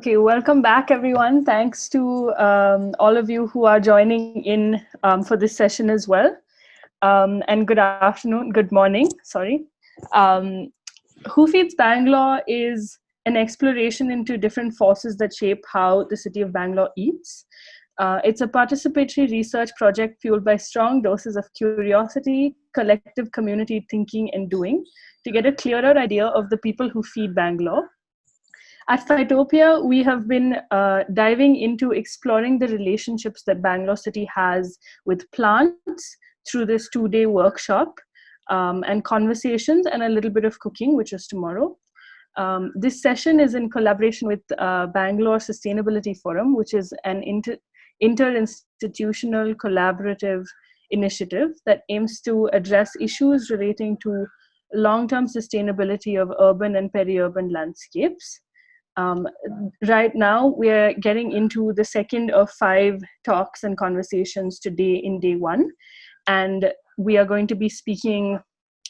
Okay, welcome back, everyone. Thanks to all of you who are joining in for this session as well. And good afternoon, good morning, sorry. Who Feeds Bangalore is an exploration into different forces that shape how the city of Bangalore eats. It's a participatory research project fueled by strong doses of curiosity, collective community thinking and doing to get a clearer idea of the people who feed Bangalore. At Phytopia, we have been diving into exploring the relationships that Bangalore City has with plants through this 2-day workshop and conversations and a little bit of cooking, which is tomorrow. This session is in collaboration with Bangalore Sustainability Forum, which is an interinstitutional collaborative initiative that aims to address issues relating to long-term sustainability of urban and peri-urban landscapes. Right now, we're getting into the second of 5 talks and conversations today in day 1. And we are going to be speaking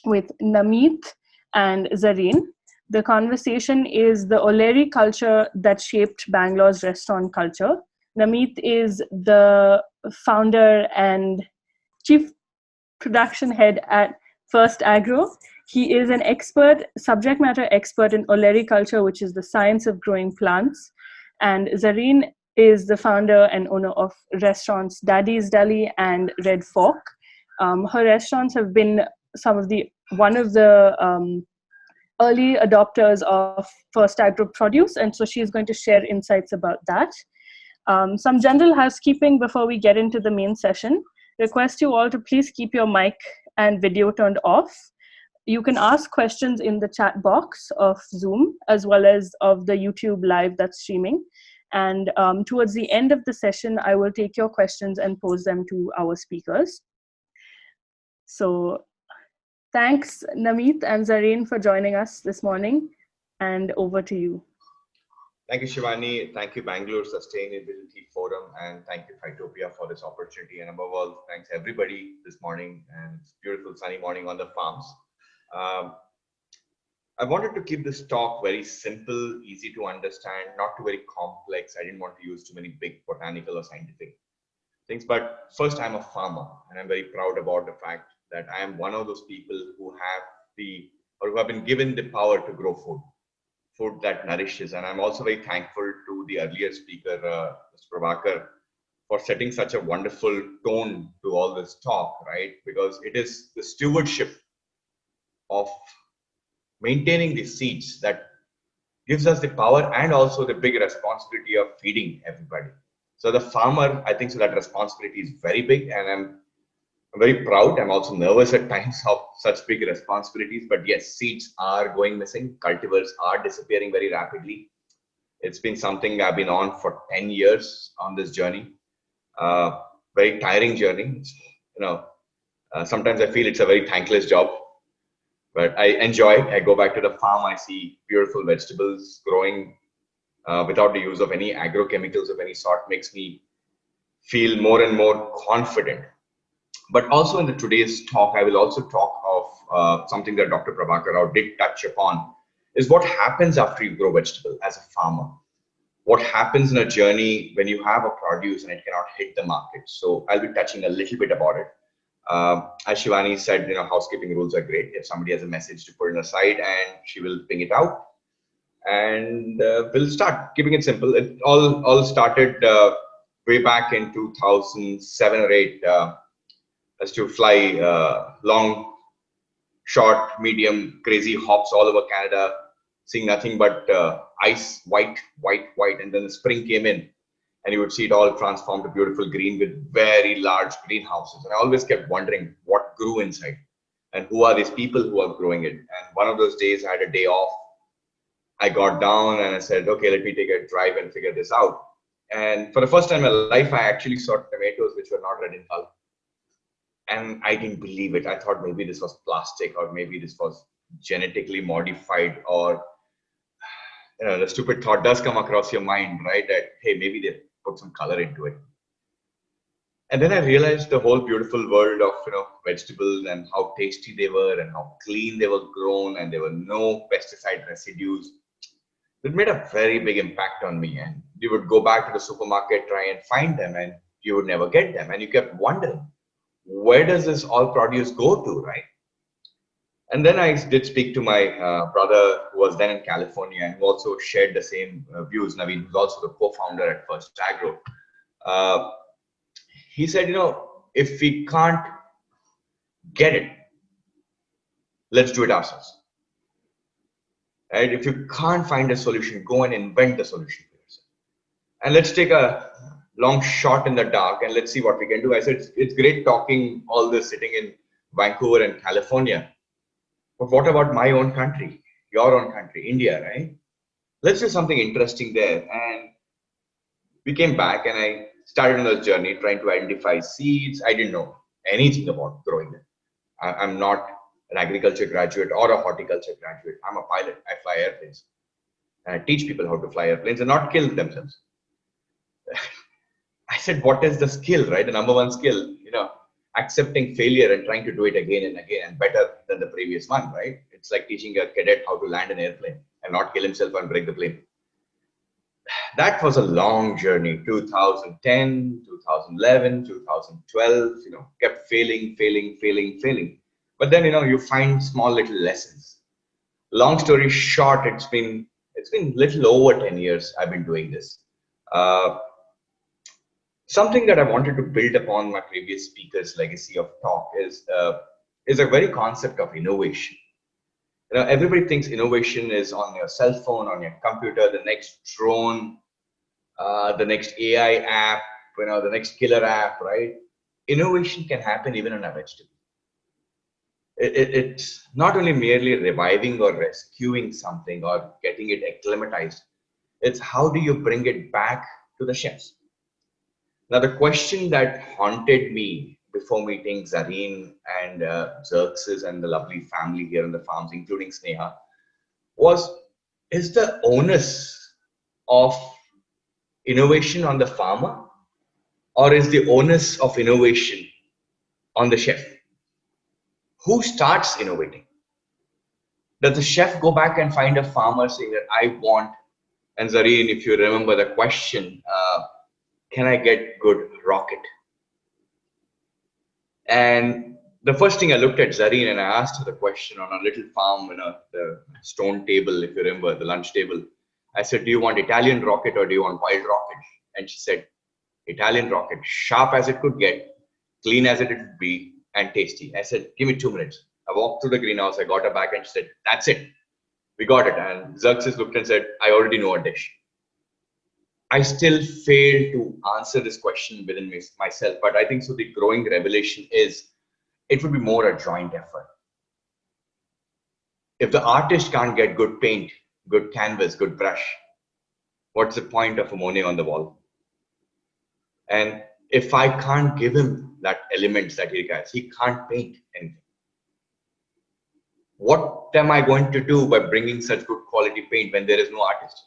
with Nameet and Zareen. The conversation is the Olericulture that shaped Bangalore's restaurant culture. Nameet is the founder and chief production head at First Agro. He is an expert, subject matter expert in Olericulture, which is the science of growing plants. And Zareen is the founder and owner of restaurants Daddy's Deli and Red Fork. Her restaurants have been one of the early adopters of First Agro produce, and so she is going to share insights about that. Some general housekeeping before we get into the main session. Request you all to please keep your mic and video turned off. You can ask questions in the chat box of Zoom, as well as of the YouTube live that's streaming. And towards the end of the session, I will take your questions and pose them to our speakers. So thanks, Nameet and Zareen, for joining us this morning. And over to you. Thank you, Shivani. Thank you, Bangalore Sustainability Forum, and thank you, Phytopia, for this opportunity. And above all, thanks everybody this morning. And it's a beautiful sunny morning on the farms. I wanted to keep this talk very simple, easy to understand, not too very complex. I didn't want to use too many big botanical or scientific things. But first, I'm a farmer, and I'm very proud about the fact that I am one of those people who have been given the power to grow food that nourishes. And I'm also very thankful to the earlier speaker, Mr. Prabhakar, for setting such a wonderful tone to all this talk, right? Because it is the stewardship of maintaining the seeds that gives us the power and also the big responsibility of feeding everybody. So the farmer, I think so that responsibility is very big, and I'm very proud. I'm also nervous at times of such big responsibilities, but yes, seeds are going missing. Cultivars are disappearing very rapidly. It's been something I've been on for 10 years on this journey. Very tiring journey. Sometimes I feel it's a very thankless job, but I enjoy it. I go back to the farm. I see beautiful vegetables growing without the use of any agrochemicals of any sort. Makes me feel more and more confident. But also in today's talk, I will also talk of something that Dr. Prabhakar Rao did touch upon, is what happens after you grow vegetable as a farmer. What happens in a journey when you have a produce and it cannot hit the market. So I'll be touching a little bit about it. As Shivani said, housekeeping rules are great. If somebody has a message to put it aside, and she will ping it out. And we'll start keeping it simple. It all started way back in 2007 or 8. As to fly long, short, medium, crazy hops all over Canada, seeing nothing but ice, white, and then the spring came in, and you would see it all transformed to beautiful green with very large greenhouses. And I always kept wondering what grew inside, and who are these people who are growing it. And one of those days, I had a day off. I got down and I said, okay, let me take a drive and figure this out. And for the first time in my life, I actually saw tomatoes which were not red in color. And I didn't believe it. I thought maybe this was plastic, or maybe this was genetically modified, or the stupid thought does come across your mind, right? That, hey, maybe they put some color into it. And then I realized the whole beautiful world of vegetables, and how tasty they were, and how clean they were grown, and there were no pesticide residues. It made a very big impact on me. And you would go back to the supermarket, try and find them, and you would never get them. And you kept wondering, where does this all produce go to, right? And then I did speak to my brother who was then in California and who also shared the same views. Naveen, who's also the co-founder at First Agro. Uh, he said, if we can't get it, let's do it ourselves. Right? If you can't find a solution, go and invent the solution for yourself. And let's take a long shot in the dark and let's see what we can do. I said, it's great talking all this sitting in Vancouver and California. But what about my own country, your own country, India, right? Let's do something interesting there. And we came back and I started on this journey trying to identify seeds. I didn't know anything about growing them. I'm not an agriculture graduate or a horticulture graduate. I'm a pilot. I fly airplanes. And I teach people how to fly airplanes and not kill themselves. I said, what is the skill, right? The number one skill, accepting failure and trying to do it again and again and better than the previous one, right? It's like teaching a cadet how to land an airplane and not kill himself and break the plane. That was a long journey, 2010, 2011, 2012, kept failing. But then, you find small little lessons. Long story short, it's been little over 10 years I've been doing this. Something that I wanted to build upon my previous speaker's legacy of talk is a very concept of innovation. Everybody thinks innovation is on your cell phone, on your computer, the next drone, the next AI app, the next killer app, right? Innovation can happen even on a vegetable. It's not only merely reviving or rescuing something or getting it acclimatized. It's how do you bring it back to the chefs? Now, the question that haunted me before meeting Zareen and Xerxes and the lovely family here on the farms, including Sneha, was, is the onus of innovation on the farmer, or is the onus of innovation on the chef? Who starts innovating? Does the chef go back and find a farmer saying that I want, and Zareen, if you remember the question, can I get good rocket? And the first thing I looked at Zareen and I asked her the question on a little farm, the stone table, if you remember, the lunch table. I said, do you want Italian rocket or do you want wild rocket? And she said, Italian rocket, sharp as it could get, clean as it would be, and tasty. I said, give me 2 minutes. I walked through the greenhouse, I got her back and she said, that's it. We got it. And Xerxes looked and said, I already know a dish. I still fail to answer this question within myself, but I think so the growing revelation is it would be more a joint effort. If the artist can't get good paint, good canvas, good brush, what's the point of ammonia on the wall? And if I can't give him that elements that he requires, he can't paint anything. What am I going to do by bringing such good quality paint when there is no artist?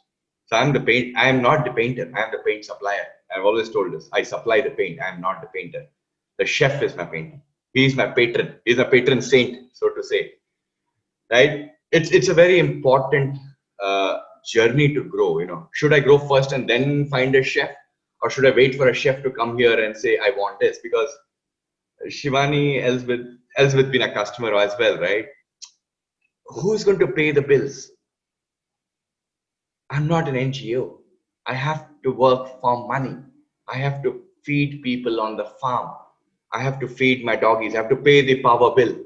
So I am not the painter, I am the paint supplier. I've always told this, I supply the paint, I am not the painter. The chef is my painter. He is my patron. He is a patron saint, so to say. Right? It's a very important journey to grow. Should I grow first and then find a chef? Or should I wait for a chef to come here and say, I want this? Because Shivani, Elsbeth being a customer as well, right? Who's going to pay the bills? I'm not an NGO. I have to work for money. I have to feed people on the farm. I have to feed my doggies. I have to pay the power bill.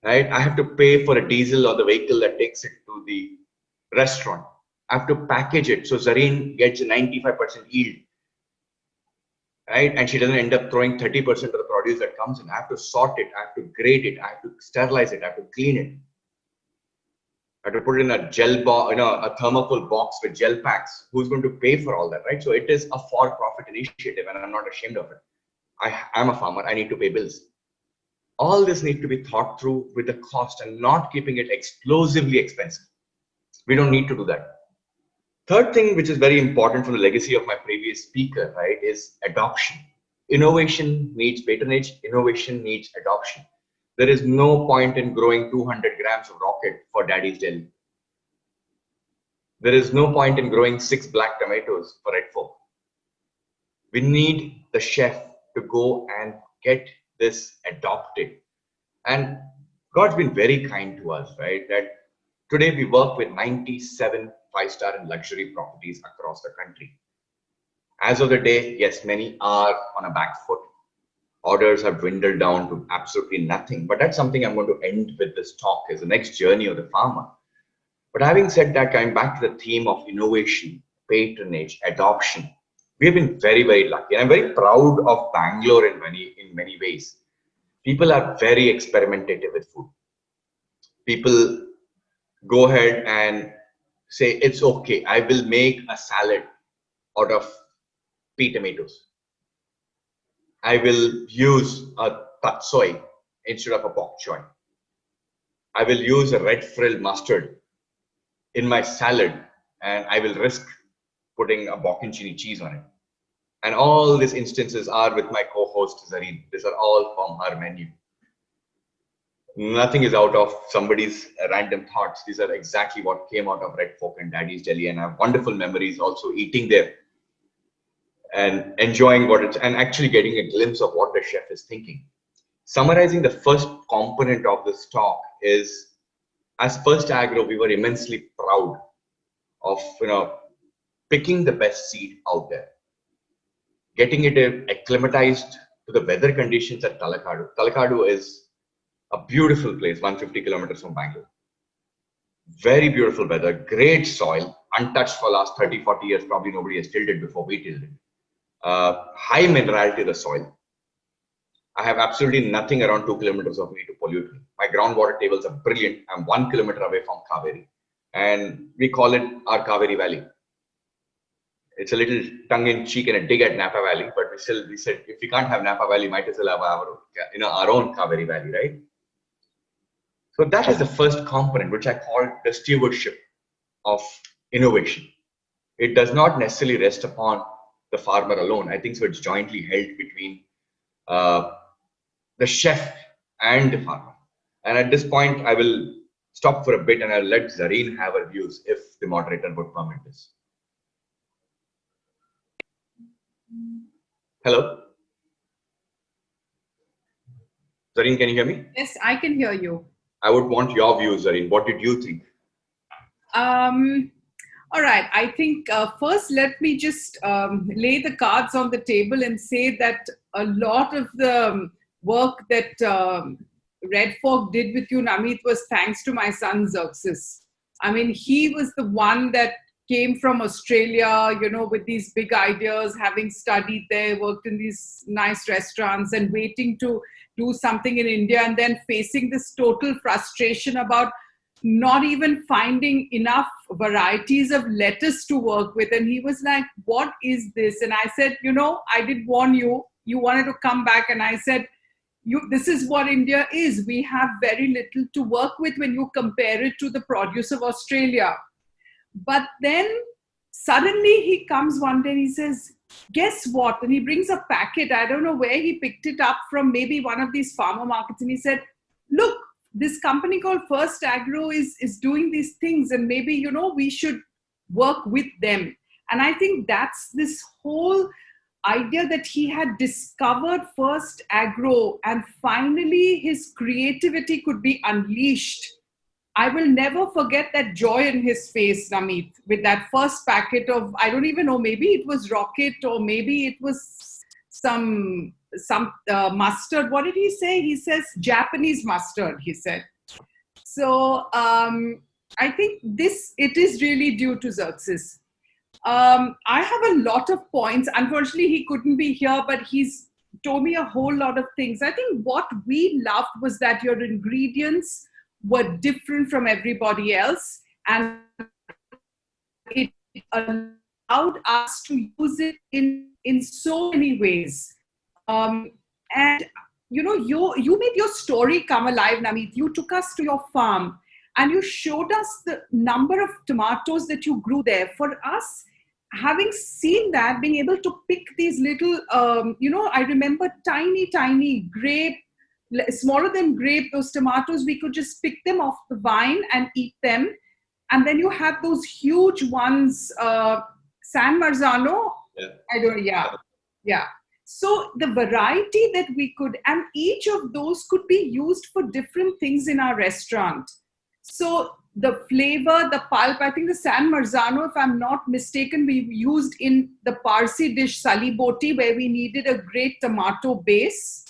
Right? I have to pay for a diesel or the vehicle that takes it to the restaurant. I have to package it so Zareen gets a 95% yield. Right? And she doesn't end up throwing 30% of the produce that comes in. I have to sort it. I have to grade it. I have to sterilize it. I have to clean it. I have to put it in a gel box, a thermocol box with gel packs. Who's going to pay for all that, right? So it is a for-profit initiative, and I'm not ashamed of it. I'm a farmer. I need to pay bills. All this needs to be thought through with the cost and not keeping it explosively expensive. We don't need to do that. Third thing, which is very important from the legacy of my previous speaker, right, is adoption. Innovation needs patronage. Innovation needs adoption. There is no point in growing 200 grams of rocket for daddy's deli. There is no point in growing 6 black tomatoes for red folk. We need the chef to go and get this adopted. And God's been very kind to us, right? That today we work with 97 five-star and luxury properties across the country. As of the day, yes, many are on a back foot. Orders have dwindled down to absolutely nothing. But that's something I'm going to end with this talk, is the next journey of the farmer. But having said that, coming back to the theme of innovation, patronage, adoption, we've been very, very lucky. And I'm very proud of Bangalore in many ways. People are very experimentative with food. People go ahead and say, it's okay, I will make a salad out of pea tomatoes. I will use a tatsoi instead of a bok choy. I will use a red frilled mustard in my salad, and I will risk putting a bocconcini cheese on it. And all these instances are with my co-host Zareen. These are all from her menu. Nothing is out of somebody's random thoughts. These are exactly what came out of Red Folk and Daddy's Deli, and I have wonderful memories also eating there and enjoying what it's, and actually getting a glimpse of what the chef is thinking. Summarizing the first component of this talk is, as First Agro, we were immensely proud of picking the best seed out there, getting it acclimatized to the weather conditions at Talakadu. Talakadu is a beautiful place, 150 kilometers from Bangalore. Very beautiful weather, great soil, untouched for the last 30, 40 years. Probably nobody has tilled it before we tilled it. High minerality of the soil. I have absolutely nothing around 2 kilometers of me to pollute me. My groundwater tables are brilliant. I'm 1 kilometer away from Kaveri, and we call it our Kaveri Valley. It's a little tongue-in-cheek and a dig at Napa Valley, but we said if we can't have Napa Valley, might as well have our own Kaveri Valley, right? So that is the first component, which I call the stewardship of innovation. It does not necessarily rest upon the farmer alone. I think so it's jointly held between the chef and the farmer. And at this point, I will stop for a bit and I'll let Zareen have her views if the moderator would permit this. Hello? Zareen, can you hear me? Yes, I can hear you. I would want your views, Zareen. What did you think? All right. I think first, let me just lay the cards on the table and say that a lot of the work that Red Folk did with you, Nameet, was thanks to my son, Xerxes. I mean, he was the one that came from Australia, with these big ideas, having studied there, worked in these nice restaurants and waiting to do something in India, and then facing this total frustration about not even finding enough varieties of lettuce to work with. And he was like, what is this? And I said, I did warn you, you wanted to come back. And I said, this is what India is. We have very little to work with when you compare it to the produce of Australia. But then suddenly he comes one day and he says, guess what? And he brings a packet. I don't know where he picked it up from, maybe one of these farmer markets. And he said, look, this company called First Agro is doing these things, and maybe, we should work with them. And I think that's this whole idea that he had discovered First Agro and finally his creativity could be unleashed. I will never forget that joy in his face, Nameet, with that first packet of, I don't even know, maybe it was rocket or maybe it was some mustard. What did he say? He says Japanese mustard, he said. So I think it is really due to Xerxes. I have a lot of points. Unfortunately, he couldn't be here, but he's told me a whole lot of things. I think what we loved was that your ingredients were different from everybody else, and it allowed us to use it in so many ways. And you made your story come alive, Nameet. You took us to your farm and you showed us the number of tomatoes that you grew there. For us, having seen that, being able to pick these little, I remember tiny grape, smaller than grape, those tomatoes, we could just pick them off the vine and eat them. And then you had those huge ones, San Marzano. Yeah. So the variety that we could, and each of those could be used for different things in our restaurant. So the flavor, the pulp, I think the San Marzano, if I'm not mistaken, we used in the Parsi dish Sali Boti, where we needed a great tomato base.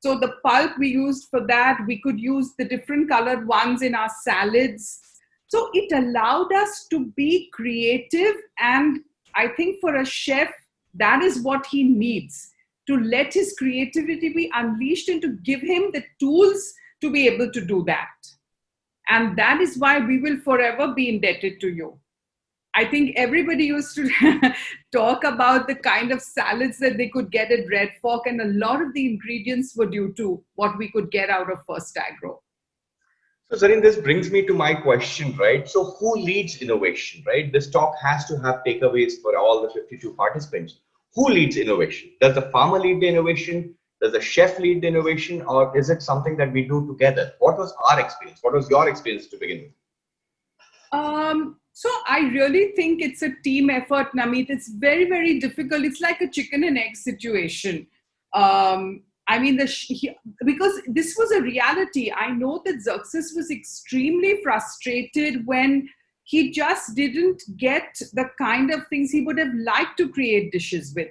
So the pulp we used for that. We could use the different colored ones in our salads. So it allowed us to be creative. And I think for a chef, that is what he needs, to let his creativity be unleashed and to give him the tools to be able to do that. And that is why we will forever be indebted to you. I think everybody used to talk about the kind of salads that they could get at Red Fork, and a lot of the ingredients were due to what we could get out of First Agro. So Zareen, this brings me to my question, right? So who leads innovation, right? This talk has to have takeaways for all the 52 participants. Who leads innovation? Does the farmer lead the innovation? Does the chef lead the innovation? Or is it something that we do together? What was our experience? What was your experience to begin with? So I really think it's a team effort, Nameet. It's very, very difficult. It's like a chicken and egg situation. I mean, because this was a reality. I know that Xerxes was extremely frustrated when he just didn't get the kind of things he would have liked to create dishes with.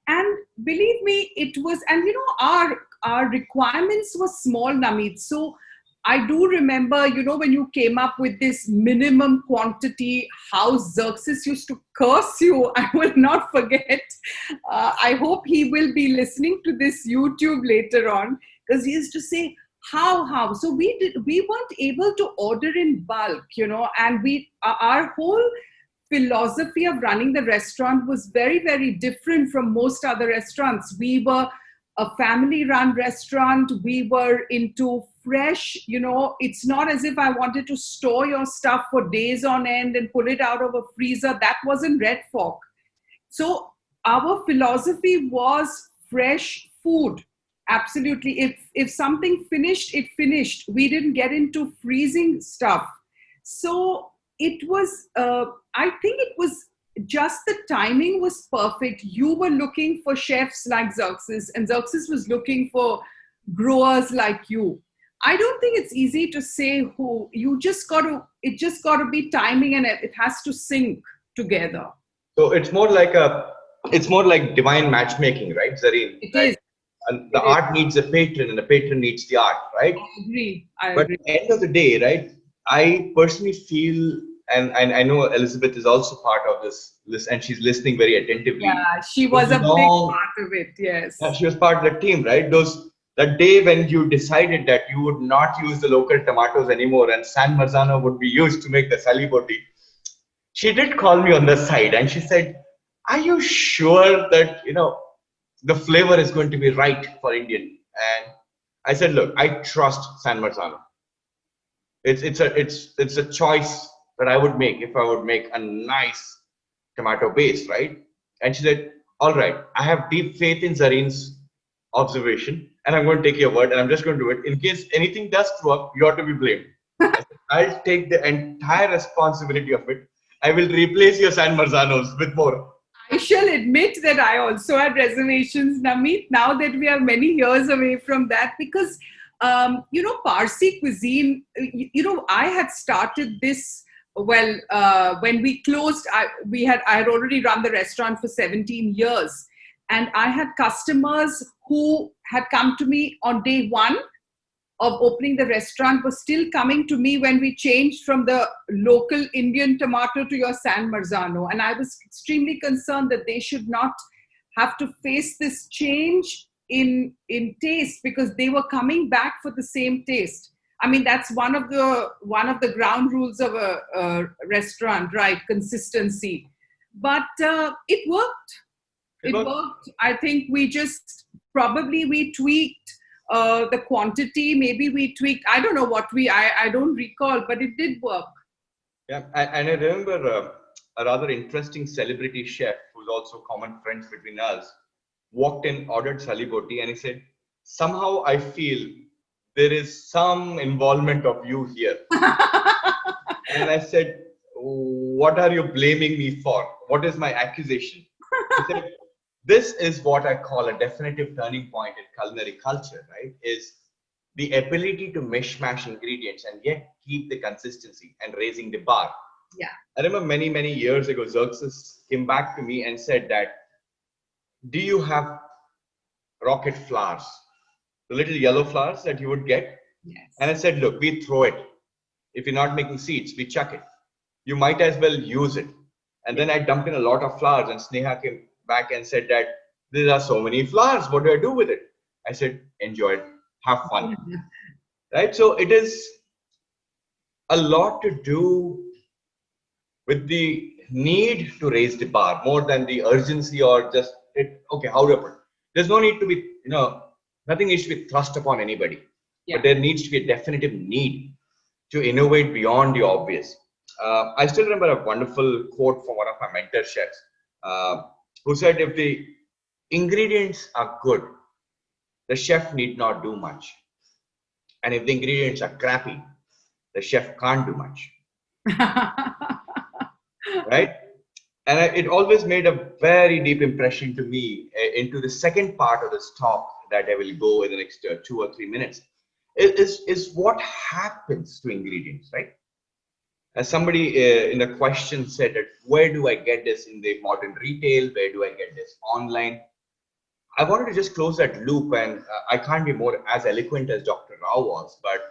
And believe me, it was, and you know, our requirements were small, Nameet. So I do remember, you know, when you came up with this minimum quantity, how Xerxes used to curse you. I will not forget. I hope he will be listening to this YouTube later on, because he used to say, how? So we weren't able to order in bulk, you know, and our whole philosophy of running the restaurant was very, very different from most other restaurants. We were a family-run restaurant. We were into fresh, you know, it's not as if I wanted to store your stuff for days on end and pull it out of a freezer. That wasn't Red Fork. So our philosophy was fresh food. Absolutely. If something finished, it finished. We didn't get into freezing stuff. So it was, I think it was just the timing was perfect. You were looking for chefs like Xerxes, and Xerxes was looking for growers like you. I don't think it's easy to say who. It just got to be timing, and it has to sync together. So it's more like divine matchmaking, right, Zareen? It is. And the art needs a patron, and the patron needs the art, right? I agree. But at the end of the day, right, I personally feel, and I know Elizabeth is also part of this list, and she's listening very attentively. Yeah, she was a big part of it, yes. Yeah, she was part of the team, right? That day when you decided that you would not use the local tomatoes anymore and San Marzano would be used to make the Sali Boti, she did call me on the side and she said, are you sure that, you know, the flavor is going to be right for Indian? And I said, look, I trust San Marzano. It's a choice that I would make if I would make a nice tomato base, right? And she said, all right, I have deep faith in Zareen's observation and I'm going to take your word and I'm just going to do it. In case anything does screw up, you ought to be blamed. I'll take the entire responsibility of it. I will replace your San Marzanos with more. I shall admit that I also had reservations, Nameet, now that we are many years away from that, because, you know, Parsi cuisine, you know, I had started this, well, when we closed, I had already run the restaurant for 17 years. And I had customers who had come to me on day one of opening the restaurant, were still coming to me when we changed from the local Indian tomato to your San Marzano. And I was extremely concerned that they should not have to face this change in taste, because they were coming back for the same taste. I mean, that's one of the ground rules of a restaurant, right? Consistency. But it worked. It worked. I think we tweaked the quantity. Maybe we tweaked, I don't know what I don't recall, but it did work. Yeah, and I remember a rather interesting celebrity chef who's also common friends between us walked in, ordered Sali Boti, and he said, somehow I feel there is some involvement of you here. And I said, what are you blaming me for? What is my accusation? He said, this is what I call a definitive turning point in culinary culture, right? Is the ability to mishmash ingredients and yet keep the consistency and raising the bar. Yeah. I remember many, many years ago, Xerxes came back to me and said that, do you have rocket flowers? The little yellow flowers that you would get? Yes. And I said, look, we throw it. If you're not making seeds, we chuck it. You might as well use it. And then I dumped in a lot of flowers, and Sneha came back and said that there are so many flowers. What do I do with it? I said, enjoy it. Have fun. Right? So it is a lot to do with the need to raise the bar more than the urgency or just it. Okay, how do I put it? There's no need to be, nothing needs to be thrust upon anybody. Yeah. But there needs to be a definitive need to innovate beyond the obvious. I still remember a wonderful quote from one of my mentor chefs who said, if the ingredients are good, the chef need not do much. And if the ingredients are crappy, the chef can't do much. Right? And it always made a very deep impression to me into the second part of this talk that I will go in the next 2 or 3 minutes. Is what happens to ingredients, right? As somebody in the question said, that where do I get this in the modern retail? Where do I get this online? I wanted to just close that loop, and I can't be more as eloquent as Dr. Rao was, but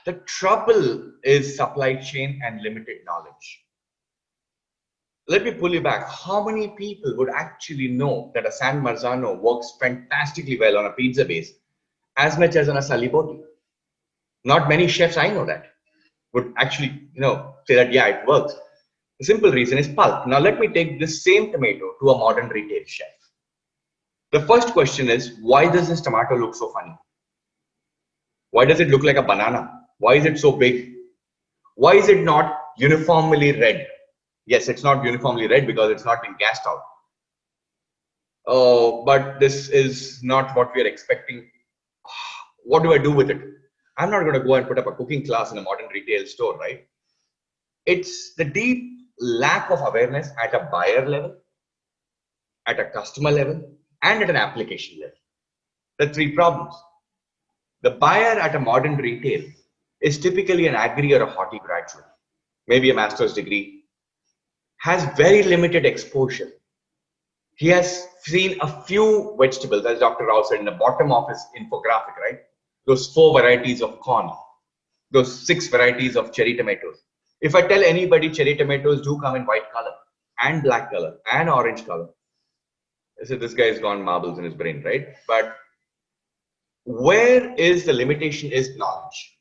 the trouble is supply chain and limited knowledge. Let me pull you back. How many people would actually know that a San Marzano works fantastically well on a pizza base as much as on a saliboti? Not many chefs I know that would actually, say that, yeah, it works. The simple reason is pulp. Now, let me take this same tomato to a modern retail chef. The first question is, why does this tomato look so funny? Why does it look like a banana? Why is it so big? Why is it not uniformly red? Yes, it's not uniformly red because it's not been gassed out. Oh, but this is not what we are expecting. What do I do with it? I'm not going to go and put up a cooking class in a modern retail store, right? It's the deep lack of awareness at a buyer level, at a customer level, and at an application level. The three problems. The buyer at a modern retail is typically an agri or a horti graduate, maybe a master's degree, has very limited exposure. He has seen a few vegetables, as Dr. Rao said in the bottom of his infographic, right? Those 4 varieties of corn, those 6 varieties of cherry tomatoes. If I tell anybody cherry tomatoes do come in white color and black color and orange color, I said, this guy's gone marbles in his brain, right? But where is the limitation is knowledge.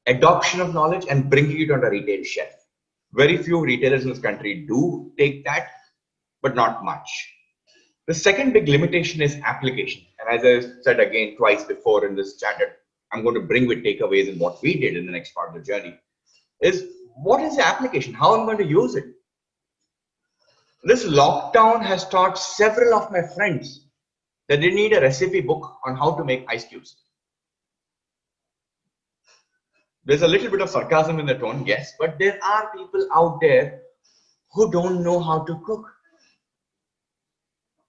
Adoption of knowledge and bringing it on a retail shelf. Very few retailers in this country do take that, but not much. The second big limitation is application. And as I said again twice before in this chat, I'm going to bring with takeaways in what we did in the next part of the journey, is what is the application? How I'm going to use it? This lockdown has taught several of my friends that they need a recipe book on how to make ice cubes. There's a little bit of sarcasm in the tone, yes, but there are people out there who don't know how to cook.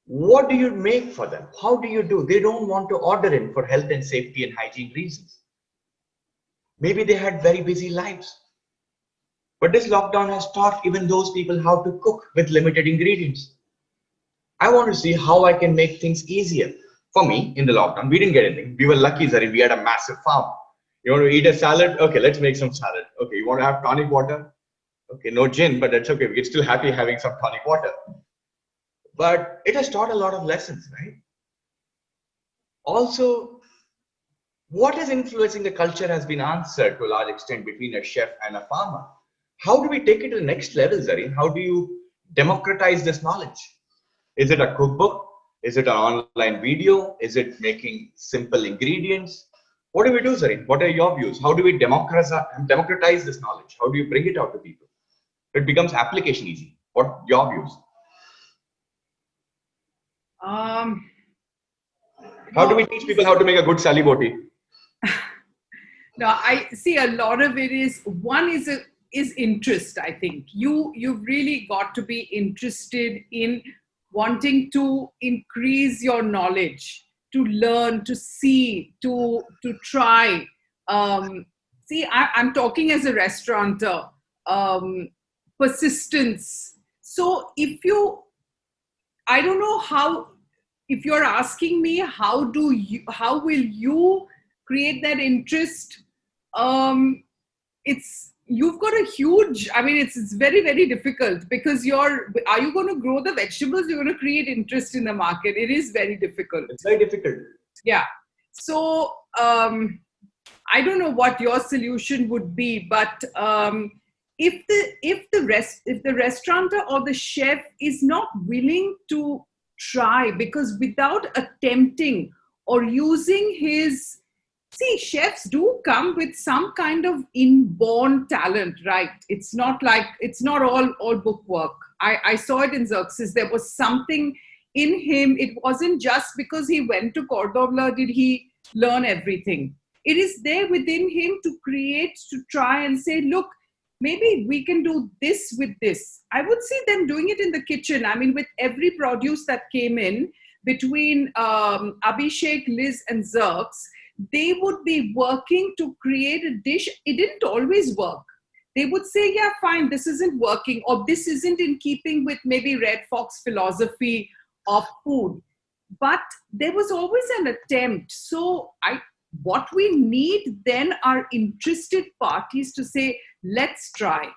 What do you make for them? How do you do? They don't want to order in for health and safety and hygiene reasons. Maybe they had very busy lives. But this lockdown has taught even those people how to cook with limited ingredients. I want to see how I can make things easier. For me, in the lockdown, we didn't get anything. We were lucky, Zarin. We had a massive farm. You want to eat a salad? Okay, let's make some salad. Okay, you want to have tonic water? Okay, no gin, but that's okay. We're still happy having some tonic water. But it has taught a lot of lessons, right? Also, what is influencing the culture has been answered to a large extent between a chef and a farmer. How do we take it to the next level, Zarin? How do you democratize this knowledge? Is it a cookbook? Is it an online video? Is it making simple ingredients? What do we do, Zarin? What are your views? How do we democratize this knowledge? How do you bring it out to people? It becomes application easy. What are your views? How do we teach people how to make a good saliboti? No, I see a lot of it is, one is is interest. I think you've really got to be interested in wanting to increase your knowledge, to learn, to see, to try. See, I'm talking as a restaurateur. Persistence. So I don't know how, if you're asking me how will you create that interest, you've got a huge, I mean, it's very, very difficult, because are you going to grow the vegetables? You're going to create interest in the market. It is very difficult. It's very difficult. Yeah. So I don't know what your solution would be, but if the restaurateur or the chef is not willing to try, because without attempting or using his, see, chefs do come with some kind of inborn talent, right? It's not all bookwork. I saw it in Xerxes. There was something in him. It wasn't just because he went to Cordon Bleu did he learn everything. It is there within him to create, to try and say, look, maybe we can do this with this. I would see them doing it in the kitchen. I mean, with every produce that came in between Abhishek, Liz, and Xerx, they would be working to create a dish. It didn't always work. They would say, yeah, fine, this isn't working, or this isn't in keeping with maybe Red Fox philosophy of food. But there was always an attempt. So what we need then are interested parties to say, let's try.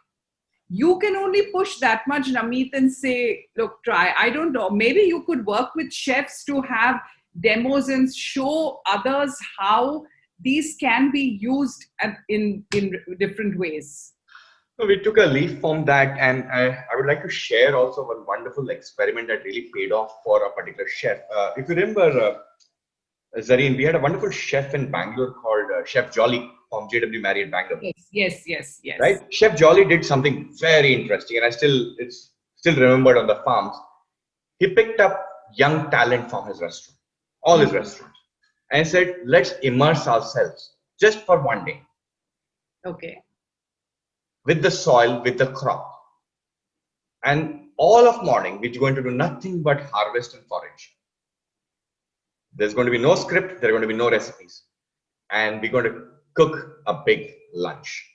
You can only push that much, Nameet, and say, look, try. I don't know. Maybe you could work with chefs to have demos and show others how these can be used in different ways. So we took a leaf from that, and I would like to share also one wonderful experiment that really paid off for a particular chef. If you remember, Zareen, we had a wonderful chef in Bangalore called Chef Jolly from JW Marriott Bangalore. Yes. Right? Chef Jolly did something very interesting, and it's still remembered on the farms. He picked up young talent from his restaurant, all his restaurants, and said, let's immerse ourselves just for one day. Okay. With the soil, with the crop. And all of morning, we're going to do nothing but harvest and forage. There's going to be no script, there are going to be no recipes. And we're going to cook a big lunch.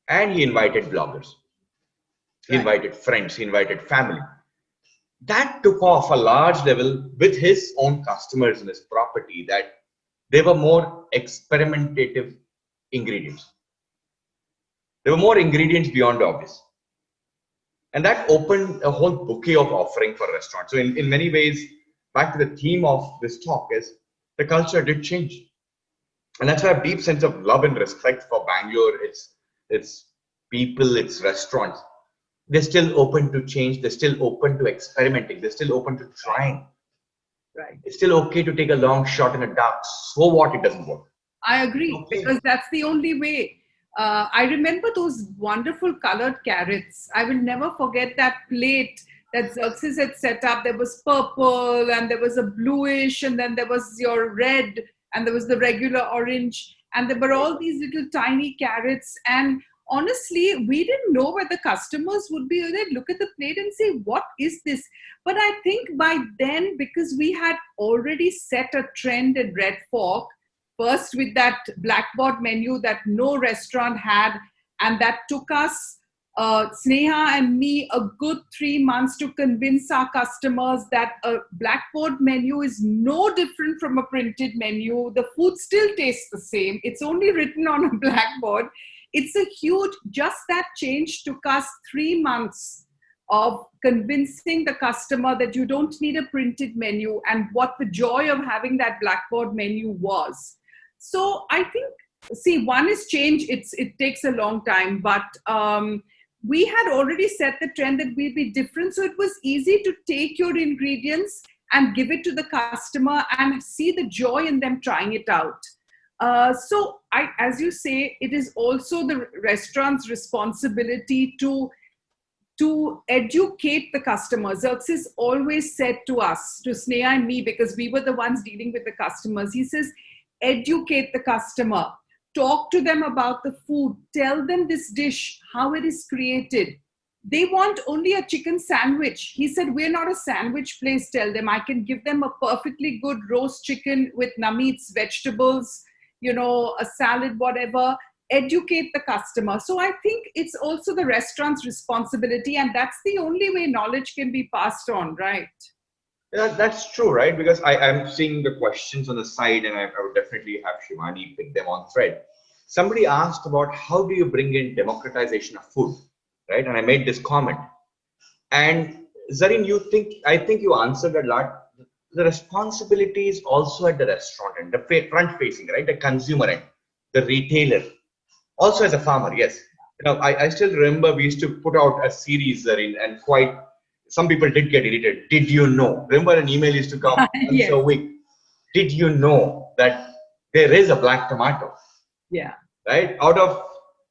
And he invited bloggers. He invited friends, he invited family. That took off a large level with his own customers in his property, that they were more experimentative ingredients. There were more ingredients beyond the obvious. And that opened a whole bouquet of offering for restaurants. So in many ways, back to the theme of this talk is the culture did change. And that's why I have a deep sense of love and respect for Bangalore, its people, its restaurants. They're still open to change. They're still open to experimenting. They're still open to trying. Right. It's still okay to take a long shot in a dark. So what, it doesn't work. I agree, because that's the only way. I remember those wonderful colored carrots. I will never forget that plate that Xerxes had set up. There was purple, and there was a bluish, and then there was your red, and there was the regular orange, and there were all these little tiny carrots. And honestly, we didn't know where the customers would be. They'd look at the plate and say, what is this? But I think by then, because we had already set a trend at Red Fork, first with that blackboard menu that no restaurant had, and that took us, Sneha and me, a good 3 months to convince our customers that a blackboard menu is no different from a printed menu. The food still tastes the same. It's only written on a blackboard. It's a huge, just that change took us 3 months of convincing the customer that you don't need a printed menu, and what the joy of having that blackboard menu was. So I think, see, one is change. It takes a long time, but we had already set the trend that we'd be different. So it was easy to take your ingredients and give it to the customer and see the joy in them trying it out. So as you say, it is also the restaurant's responsibility to educate the customers. Xerxes always said to us, to Sneha and me, because we were the ones dealing with the customers, he says, educate the customer. talk to them about the food, tell them this dish, how it is created. They want only a chicken sandwich. He said, we're not a sandwich place. Tell them I can give them a perfectly good roast chicken with Nameet's vegetables, a salad, whatever. Educate the customer. So I think it's also the restaurant's responsibility, and that's the only way knowledge can be passed on, right? Yeah, that's true, right? Because I'm seeing the questions on the side, and I would definitely have Shivani pick them on thread. Somebody asked about how do you bring in democratization of food, right? And I made this comment. And Zareen, I think you answered a lot. The responsibility is also at the restaurant end, the front facing, right? The consumer end, the retailer. Also as a farmer, yes. I still remember we used to put out a series, Zareen, and some people did get irritated. Did you know? Remember an email used to come once Yes. a week. Did you know that there is a black tomato? Yeah. Right?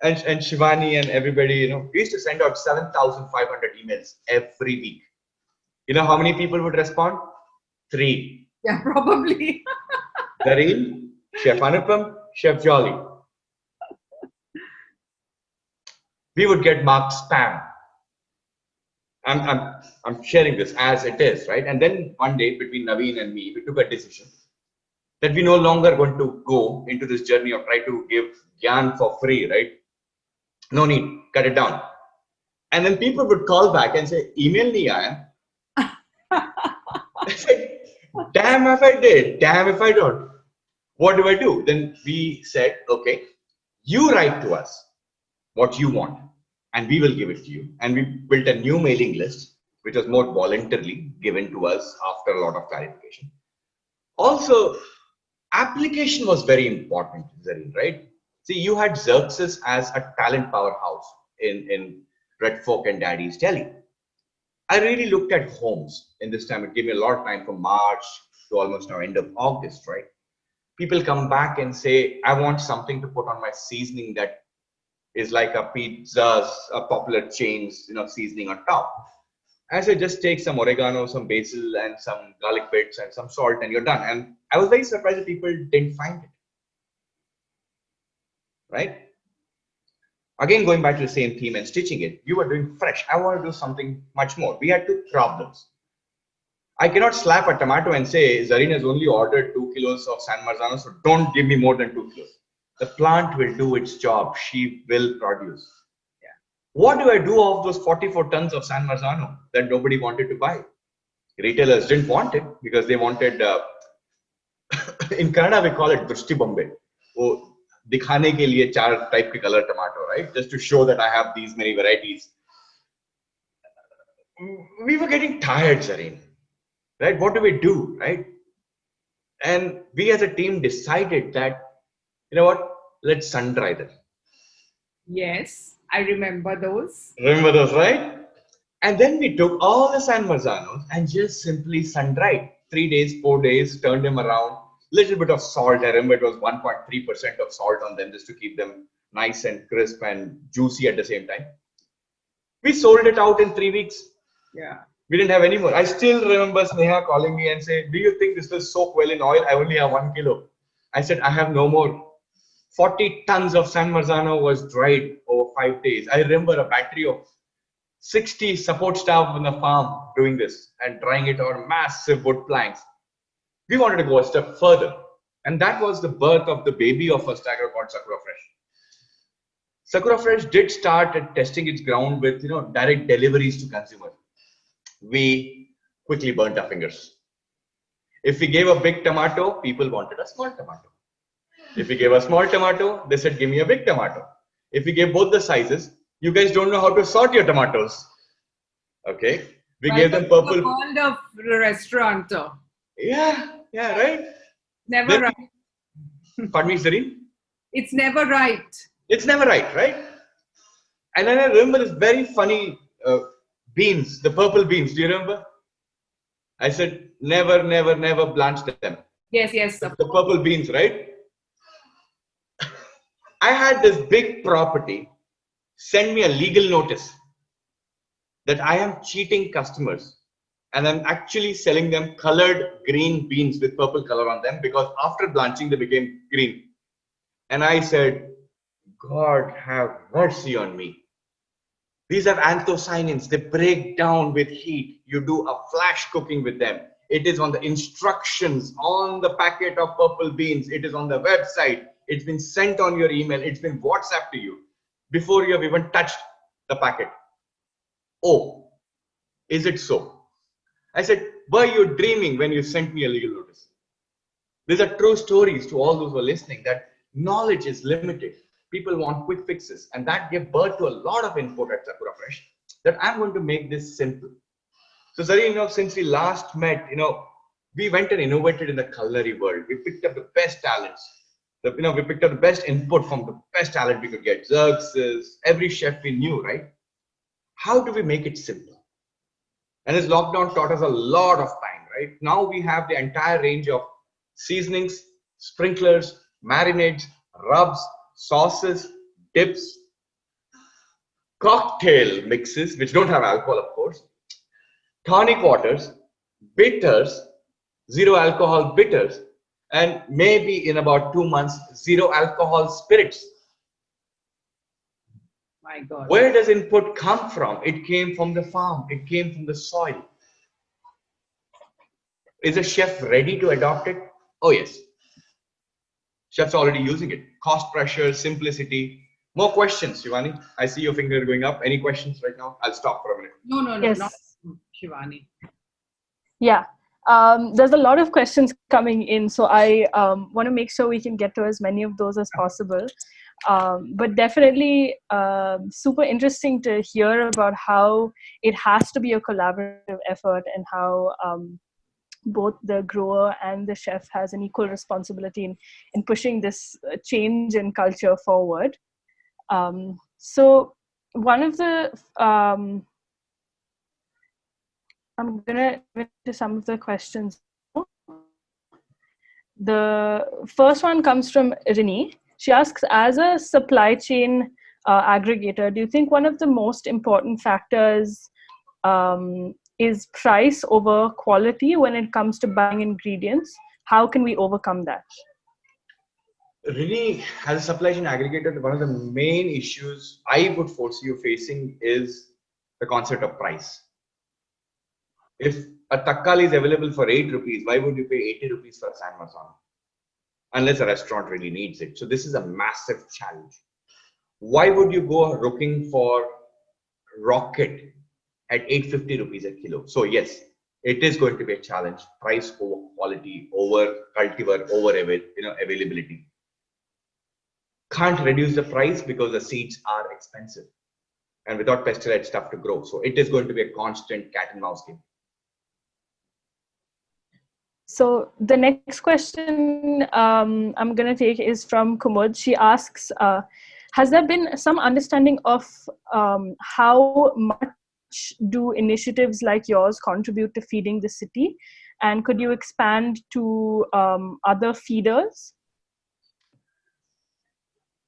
And Shivani and everybody, we used to send out 7,500 emails every week. You know how many people would respond? 3. Yeah, probably. Zareen, Chef Anupam, Chef Jolly. We would get marked spam. I'm sharing this as it is, right? And then one day between Naveen and me, we took a decision that we no longer going to go into this journey of try to give gyan for free, right? No need, cut it down. And then people would call back and say, email nahi aaya. I said, damn if I did, damn if I don't. What do I do? Then we said, okay, you write to us what you want, and we will give it to you. And we built a new mailing list, which was more voluntarily given to us after a lot of clarification. Also, application was very important, Zareen, right? See, you had Xerxes as a talent powerhouse in Red Fork and Daddy's Delhi. I really looked at homes in this time. It gave me a lot of time from March to almost now end of August, right? People come back and say, I want something to put on my seasoning that is like a pizza's, a popular chain's, seasoning on top. I said, just take some oregano, some basil, and some garlic bits and some salt, and you're done. And I was very surprised that people didn't find it. Right? Again, going back to the same theme and stitching it, you were doing fresh. I want to do something much more. We had 2 problems. I cannot slap a tomato and say, Zareen has only ordered 2 kilos of San Marzano, so don't give me more than 2 kilos. The plant will do its job. She will produce. Yeah. What do I do of those 44 tons of San Marzano that nobody wanted to buy? Retailers didn't want it because they wanted, in Kannada we call it Drushti Bombay. Oh, dikhane ke liye 4 type ke color tomato, right? Just to show that I have these many varieties. We were getting tired, Zareen. Right? What do we do, right? And we as a team decided that, you know what, let's sun dry them. Yes, I remember those. Remember those, right? And then we took all the San Marzanos and just simply sun dried. 3 days, 4 days, turned them around. Little bit of salt. I remember it was 1.3% of salt on them just to keep them nice and crisp and juicy at the same time. We sold it out in 3 weeks. Yeah. We didn't have any more. I still remember Sneha calling me and saying, do you think this will soak well in oil? I only have 1 kilo. I said, I have no more. 40 tons of San Marzano was dried over 5 days. I remember a battery of 60 support staff on the farm doing this and drying it on massive wood planks. We wanted to go a step further. And that was the birth of the baby of First Agro called Sakura Fresh. Sakura Fresh did start at testing its ground with direct deliveries to consumers. We quickly burnt our fingers. If we gave a big tomato, people wanted a small tomato. If we gave a small tomato, they said, give me a big tomato. If we gave both the sizes, you guys don't know how to sort your tomatoes. Okay. We gave them purple. The world of the restaurant. Yeah, right. Never right. Pardon me, Zareen? It's never right. It's never right? And then I remember this very funny beans, the purple beans. Do you remember? I said, never blanch them. Yes. The purple beans, right? I had this big property send me a legal notice that I am cheating customers and I'm actually selling them colored green beans with purple color on them because after blanching they became green. And I said, God have mercy on me. These are anthocyanins. They break down with heat. You do a flash cooking with them. It is on the instructions on the packet of purple beans. It is on the website. It's been sent on your email. It's been WhatsApp to you before you have even touched the packet. Oh, is it so? I said, were you dreaming when you sent me a legal notice? These are true stories to all those who are listening, that knowledge is limited. People want quick fixes, and that gave birth to a lot of input at Sakura Fresh, that I'm going to make this simple. So Zareen, since we last met, we went and innovated in the culinary world. We picked up the best talents. We picked up the best input from the best talent we could get. Xerxes, every chef we knew, right? How do we make it simple? And this lockdown taught us a lot of time, right? Now we have the entire range of seasonings, sprinklers, marinades, rubs, sauces, dips, cocktail mixes, which don't have alcohol, of course, tonic waters, bitters, zero alcohol bitters, and maybe in about 2 months, zero alcohol spirits. My God. Where does input come from? It came from the farm. It came from the soil. Is a chef ready to adopt it? Oh, yes. Chefs are already using it. Cost pressure, simplicity. More questions, Shivani? I see your finger going up. Any questions right now? I'll stop for a minute. No, Yes. not Shivani. Yeah. There's a lot of questions coming in, so I want to make sure we can get to as many of those as possible. But definitely super interesting to hear about how it has to be a collaborative effort, and how both the grower and the chef has an equal responsibility in pushing this change in culture forward. So one of the I'm gonna get to some of the questions. The first one comes from Rini. She asks, as a supply chain aggregator, do you think one of the most important factors is price over quality when it comes to buying ingredients? How can we overcome that? Really, as a supply chain aggregator, one of the main issues I would foresee you facing is the concept of price. If a takkali is available for 8 rupees, why would you pay 80 rupees for a San Marzano? Unless a restaurant really needs it. So this is a massive challenge. Why would you go looking for rocket at 850 rupees a kilo? So yes, it is going to be a challenge. Price over quality, over cultivar, over availability. Can't reduce the price because the seeds are expensive, and without pesticide, it's tough to grow. So it is going to be a constant cat and mouse game. So the next question I'm going to take is from Kumud. She asks, has there been some understanding of how much do initiatives like yours contribute to feeding the city? And could you expand to other feeders?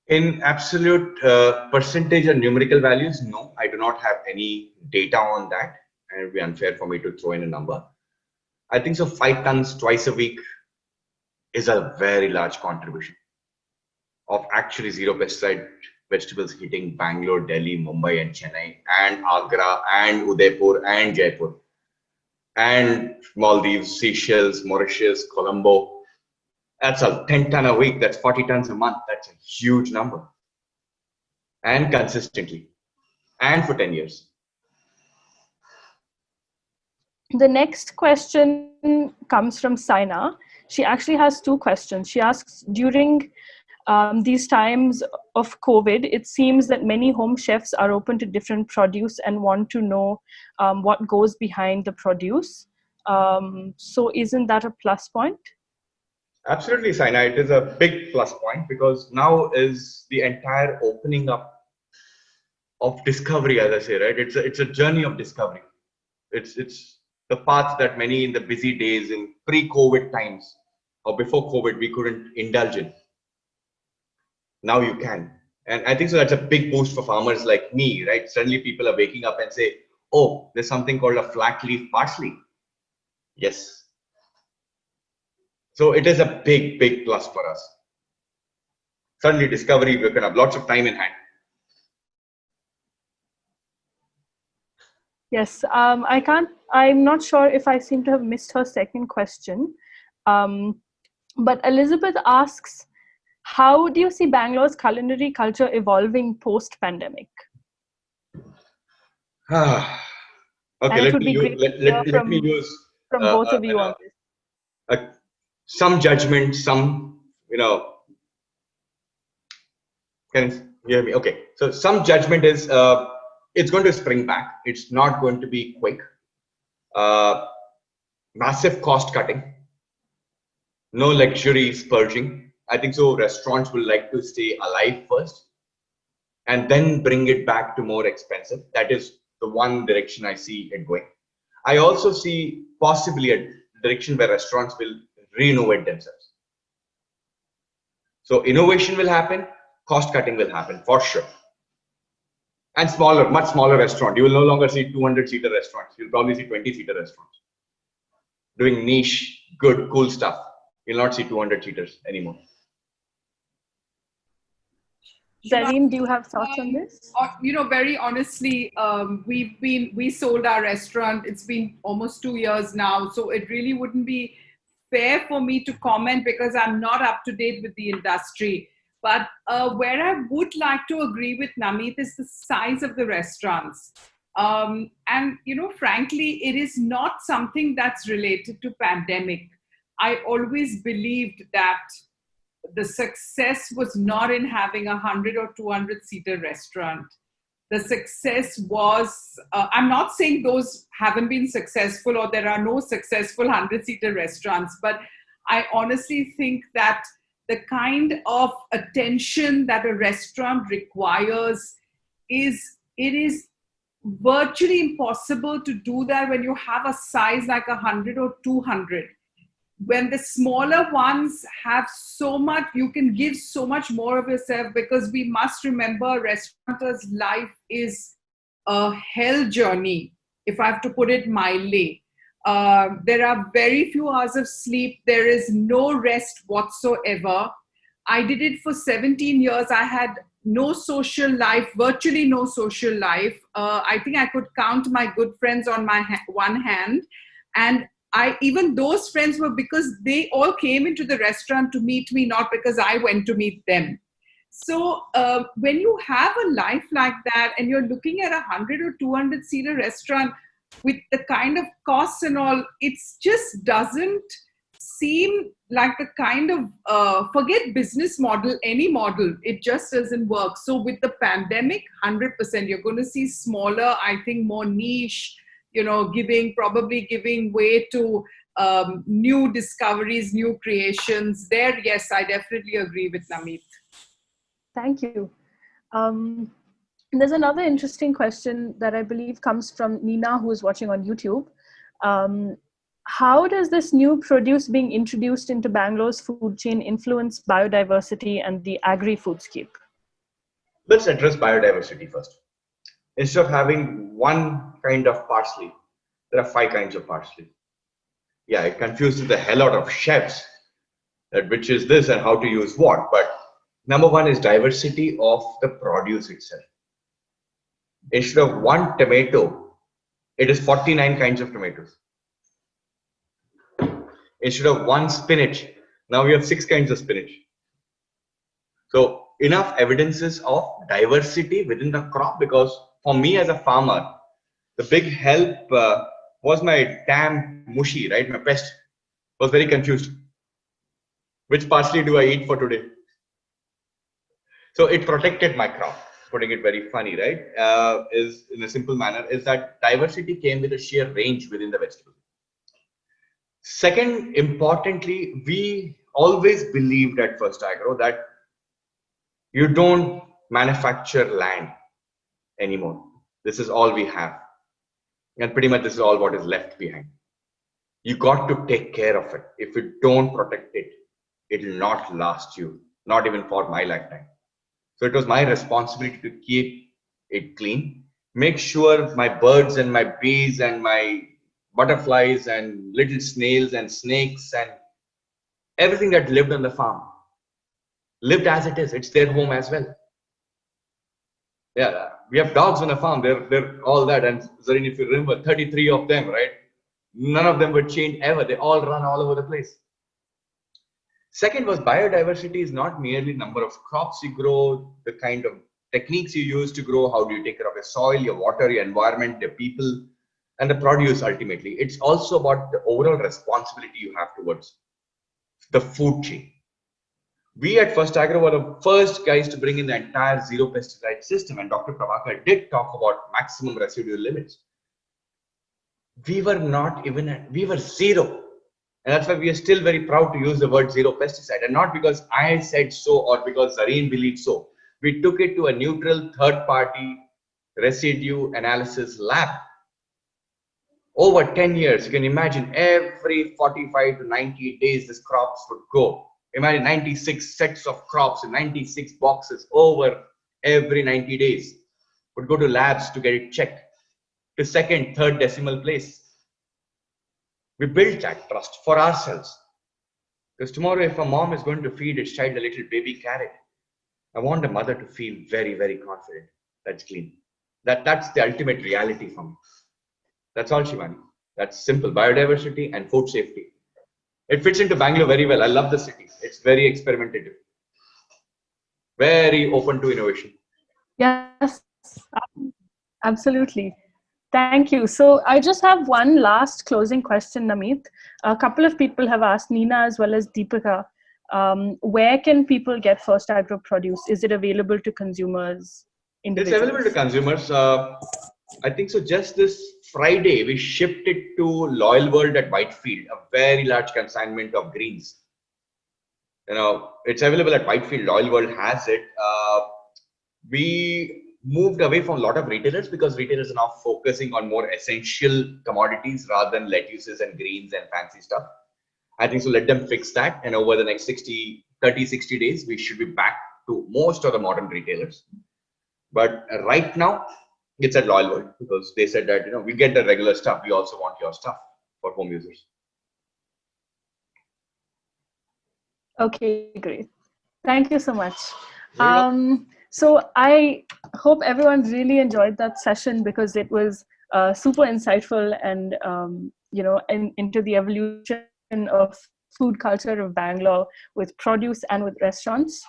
In absolute percentage or numerical values, no, I do not have any data on that, and it would be unfair for me to throw in a number. I think so 5 tons twice a week is a very large contribution of actually zero pesticide vegetables hitting Bangalore, Delhi, Mumbai and Chennai and Agra and Udaipur and Jaipur and Maldives, Seychelles, Mauritius, Colombo. That's a 10 ton a week. That's 40 tons a month. That's a huge number. And consistently and for 10 years. The next question comes from Saina. She actually has 2 questions. She asks, during these times of COVID, it seems that many home chefs are open to different produce and want to know what goes behind the produce. So isn't that a plus point? Absolutely, Saina. It is a big plus point because now is the entire opening up of discovery, as I say, right? It's a journey of discovery. It's the path that many in the busy days in pre-COVID times or before COVID we couldn't indulge in. Now you can. And I think so that's a big boost for farmers like me, right? Suddenly people are waking up and say, oh, there's something called a flat leaf parsley. Yes. So it is a big plus for us. Suddenly discovery, we can have lots of time in hand. Yes, I'm not sure if I seem to have missed her second question. But Elizabeth asks, how do you see Bangalore's culinary culture evolving post-pandemic? Okay, And it would be great to hear let me use from both of you on this. some judgment, some, can you hear me? Okay, so some judgment is it's going to spring back. It's not going to be quick. Massive cost cutting, no luxury spurging. I think so. Restaurants will like to stay alive first and then bring it back to more expensive. That is the one direction I see it going. I also see possibly a direction where restaurants will re-innovate themselves. So innovation will happen, cost cutting will happen for sure. And smaller, much smaller restaurant. You will no longer see 200-seater restaurants. You'll probably see 20-seater restaurants doing niche, good, cool stuff. You'll not see 200-seaters anymore. Zareen, do you have thoughts on this? Very honestly, we sold our restaurant. It's been almost 2 years now, so it really wouldn't be fair for me to comment because I'm not up to date with the industry. But where I would like to agree with Nameet is the size of the restaurants. And frankly, it is not something that's related to pandemic. I always believed that the success was not in having 100 or 200-seater restaurant. The success was, I'm not saying those haven't been successful or there are no successful 100-seater restaurants, but I honestly think that the kind of attention that a restaurant requires it is virtually impossible to do that when you have a size like 100 or 200. When the smaller ones have so much, you can give so much more of yourself, because we must remember a restaurateur's life is a hell journey, if I have to put it mildly. There are very few hours of sleep. There is no rest whatsoever. I did it for 17 years. I had no social life, virtually no social life. I think I could count my good friends on my one hand. And even those friends were because they all came into the restaurant to meet me, not because I went to meet them. So when you have a life like that and you're looking at 100 or 200-seater restaurant with the kind of costs and all, it just doesn't seem like the kind of, forget business model, any model, it just doesn't work. So with the pandemic, 100%, you're going to see smaller, I think more niche, probably giving way to new discoveries, new creations. There, yes, I definitely agree with Nameet. Thank you. There's another interesting question that I believe comes from Nina, who is watching on YouTube. How does this new produce being introduced into Bangalore's food chain influence biodiversity and the Agri-Foodscape? Let's address biodiversity first. Instead of having one kind of parsley, there are 5 kinds of parsley. Yeah, it confuses the hell out of chefs, that which is this and how to use what. But number one is diversity of the produce itself. Instead of one tomato, it is 49 kinds of tomatoes. Instead of one spinach, now we have 6 kinds of spinach. So enough evidences of diversity within the crop, because for me as a farmer, the big help was my damn mushy, right? My pest was very confused. Which parsley do I eat for today? So it protected my crop. Putting it very funny, right? Is in a simple manner, is that diversity came with a sheer range within the vegetable. Second, importantly, we always believed at First Agro that you don't manufacture land anymore. This is all we have. And pretty much this is all what is left behind. You got to take care of it. If you don't protect it, it will not last you, not even for my lifetime. So it was my responsibility to keep it clean, make sure my birds and my bees and my butterflies and little snails and snakes and everything that lived on the farm lived as it is. It's their home as well. Yeah, we have dogs on the farm. They're all that. And Zareen, if you remember, 33 of them, right? None of them were chained ever. They all run all over the place. Second was biodiversity is not merely number of crops you grow, the kind of techniques you use to grow, how do you take care of your soil, your water, your environment, your people, and the produce ultimately. It's also about the overall responsibility you have towards the food chain. We at First Agro were the first guys to bring in the entire zero pesticide system, and Dr. Prabhakar did talk about maximum residual limits. We were not even, we were zero. And that's why we are still very proud to use the word zero pesticide, and not because I said so or because Zareen believed so. We took it to a neutral third-party residue analysis lab. Over 10 years, you can imagine every 45 to 90 days, these crops would go. Imagine 96 sets of crops in 96 boxes over every 90 days would go to labs to get it checked to second, third decimal place. We built that trust for ourselves. Because tomorrow, if a mom is going to feed its child a little baby carrot, I want the mother to feel very, very confident that's clean. That's the ultimate reality for me. That's all, Shivani. That's simple. Biodiversity and food safety. It fits into Bangalore very well. I love the city. It's very experimentative, very open to innovation. Yes, absolutely. Thank you. So I just have one last closing question, Nameet. A couple of people have asked, Nina as well as Deepika, where can people get First Agro produce? Is it available to consumers? It's available to consumers. I think so. Just this Friday, we shipped it to Loyal World at Whitefield, a very large consignment of greens. You know, it's available at Whitefield. Loyal World has it. We moved away from a lot of retailers because retailers are now focusing on more essential commodities rather than lettuces and greens and fancy stuff. I think so. Let them fix that, and over the next 60 days, we should be back to most of the modern retailers. But right now, it's at Loyal World because they said that, you know, we get the regular stuff. We also want your stuff for home users. Okay, great. Thank you so much. So I hope everyone really enjoyed that session because it was super insightful and, you know, into the evolution of food culture of Bangalore with produce and with restaurants.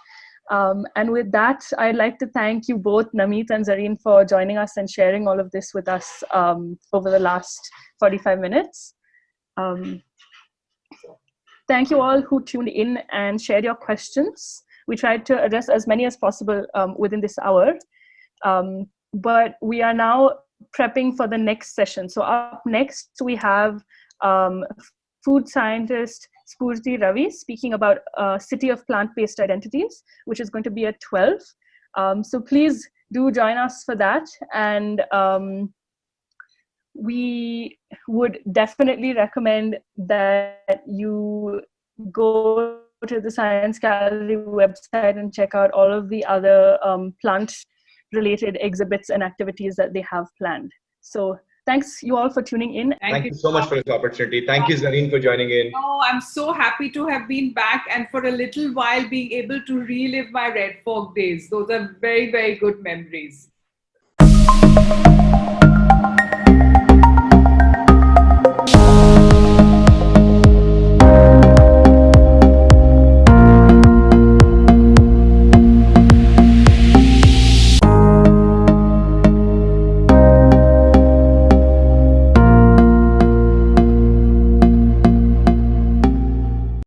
And with that, I'd like to thank you both, Nameet and Zareen, for joining us and sharing all of this with us over the last 45 minutes. Thank you all who tuned in and shared your questions. We tried to address as many as possible within this hour. But we are now prepping for the next session. So up next, we have food scientist Spurti Ravi speaking about City of Plant-Based Identities, which is going to be at 12. So please do join us for that. And we would definitely recommend that you go to the Science Gallery website and check out all of the other plant-related exhibits and activities that they have planned. So thanks you all for tuning in. Thank you so much for this opportunity. Thank you, Zareen, for joining in. Oh, I'm so happy to have been back and for a little while being able to relive my Red Fork days. Those are very, very good memories.